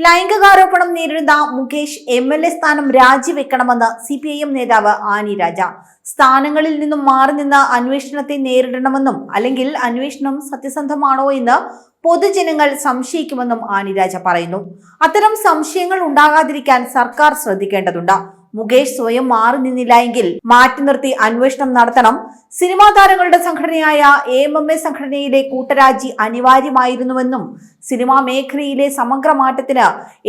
ലൈംഗികാരോപണം നേരിടുന്ന മുകേഷ് MLA സ്ഥാനം രാജിവെക്കണമെന്ന് CPIM നേതാവ് ആനി രാജ. സ്ഥാനങ്ങളിൽ നിന്നും മാറി നിന്ന് അന്വേഷണത്തെ നേരിടണമെന്നും അല്ലെങ്കിൽ അന്വേഷണം സത്യസന്ധമാണോ എന്ന് പൊതുജനങ്ങൾ സംശയിക്കുമെന്നും ആനി രാജ പറയുന്നു. അത്തരം സംശയങ്ങൾ ഉണ്ടാകാതിരിക്കാൻ സർക്കാർ ശ്രദ്ധിക്കേണ്ടതുണ്ട്. മുകേഷ് സ്വയം മാറി നിന്നില്ല എങ്കിൽ മാറ്റി നിർത്തി അന്വേഷണം നടത്തണം. സിനിമാ താരങ്ങളുടെ സംഘടനയായ AMMA സംഘടനയിലെ കൂട്ടരാജി അനിവാര്യമായിരുന്നുവെന്നും സിനിമാ മേഖലയിലെ സമഗ്ര മാറ്റത്തിന്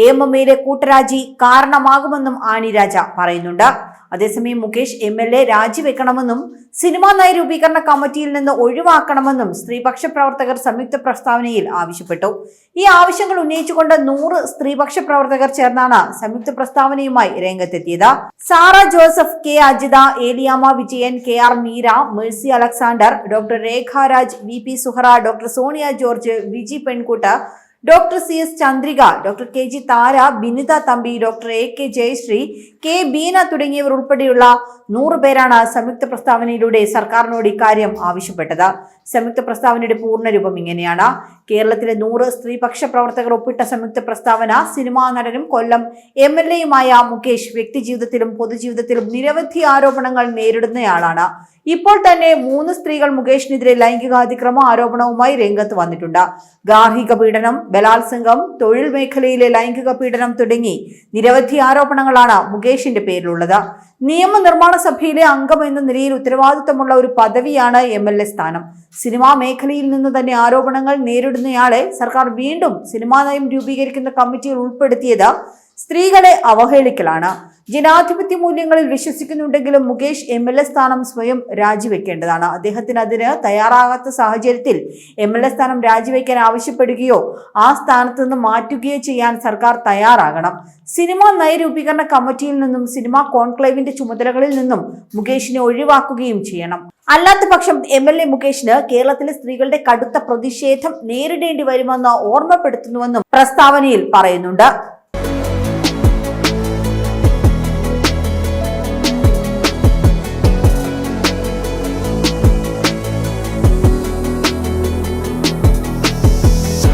AMMA കൂട്ടരാജി കാരണമാകുമെന്നും ആനി രാജ പറയുന്നുണ്ട്. അതേസമയം മുകേഷ് MLA രാജിവെക്കണമെന്നും സിനിമാ നയരൂപീകരണ കമ്മിറ്റിയിൽ നിന്ന് ഒഴിവാക്കണമെന്നും സ്ത്രീപക്ഷ പ്രവർത്തകർ സംയുക്ത പ്രസ്താവനയിൽ ആവശ്യപ്പെട്ടു. ഈ ആവശ്യങ്ങൾ ഉന്നയിച്ചുകൊണ്ട് 100 സ്ത്രീപക്ഷ പ്രവർത്തകർ ചേർന്നാണ് സംയുക്ത പ്രസ്താവനയുമായി രംഗത്തെത്തിയത്. Sara Joseph, K Ajitha, Aleyamma Vijayan, KR Meera, Mercy Alexander, doctor Rekha Raj, VP Suhara, doctor Sonia George, Viji Penkoottu, doctor CS Chandrika, doctor KG Thara, Binitha Thampi, doctor AK Jayasree, K Beena തുടങ്ങിയവർ ഉൾപ്പെടെയുള്ള 100 പേരാണ് സംയുക്ത പ്രസ്താവനയിലൂടെ സർക്കാരിനോട് ഇക്കാര്യം ആവശ്യപ്പെട്ടത്. സംയുക്ത പ്രസ്താവനയുടെ പൂർണ്ണരൂപം ഇങ്ങനെയാണ്. കേരളത്തിലെ 100 സ്ത്രീപക്ഷ പ്രവർത്തകർ ഒപ്പിട്ട സംയുക്ത പ്രസ്താവന. സിനിമാ നടനും കൊല്ലം MLA മുകേഷ് വ്യക്തിജീവിതത്തിലും പൊതുജീവിതത്തിലും നിരവധി ആരോപണങ്ങൾ നേരിടുന്നയാളാണ്. ഇപ്പോൾ തന്നെ 3 സ്ത്രീകൾ മുകേഷിനെതിരെ ലൈംഗികാതിക്രമ ആരോപണവുമായി രംഗത്ത് വന്നിട്ടുണ്ട്. ഗാർഹിക പീഡനം, ബലാത്സംഗം, തൊഴിൽ മേഖലയിലെ ലൈംഗിക പീഡനം തുടങ്ങി നിരവധി ആരോപണങ്ങളാണ് മുകേഷിന്റെ പേരിലുള്ളത്. നിയമനിർമ്മാണ സഭയിലെ അംഗം എന്ന നിലയിൽ ഉത്തരവാദിത്തമുള്ള ഒരു പദവിയാണ് MLA സ്ഥാനം. സിനിമാ മേഖലയിൽ നിന്ന് തന്നെ ആരോപണങ്ങൾ നേരിടുന്നയാളെ സർക്കാർ വീണ്ടും സിനിമാ നയം രൂപീകരിക്കുന്ന കമ്മിറ്റിയിൽ ഉൾപ്പെടുത്തിയത് സ്ത്രീകളെ അവഹേളിക്കലാണ്. ജനാധിപത്യ മൂല്യങ്ങളിൽ വിശ്വസിക്കുന്നുണ്ടെങ്കിലും മുകേഷ് MLA സ്ഥാനം സ്വയം രാജിവെക്കേണ്ടതാണ്. അദ്ദേഹത്തിന് അതിന് തയ്യാറാകാത്ത സാഹചര്യത്തിൽ MLA സ്ഥാനം രാജിവെക്കാൻ ആവശ്യപ്പെടുകയോ ആ സ്ഥാനത്ത് നിന്ന് മാറ്റുകയോ ചെയ്യാൻ സർക്കാർ തയ്യാറാകണം. സിനിമാ നയരൂപീകരണ കമ്മിറ്റിയിൽ നിന്നും സിനിമാ കോൺക്ലേവിന്റെ ചുമതലകളിൽ നിന്നും മുകേഷിനെ ഒഴിവാക്കുകയും ചെയ്യണം. അല്ലാത്ത പക്ഷം MLA മുകേഷിന് കേരളത്തിലെ സ്ത്രീകളുടെ കടുത്ത പ്രതിഷേധം നേരിടേണ്ടി വരുമെന്ന് ഓർമ്മപ്പെടുത്തുന്നുവെന്നും പ്രസ്താവനയിൽ പറയുന്നുണ്ട്.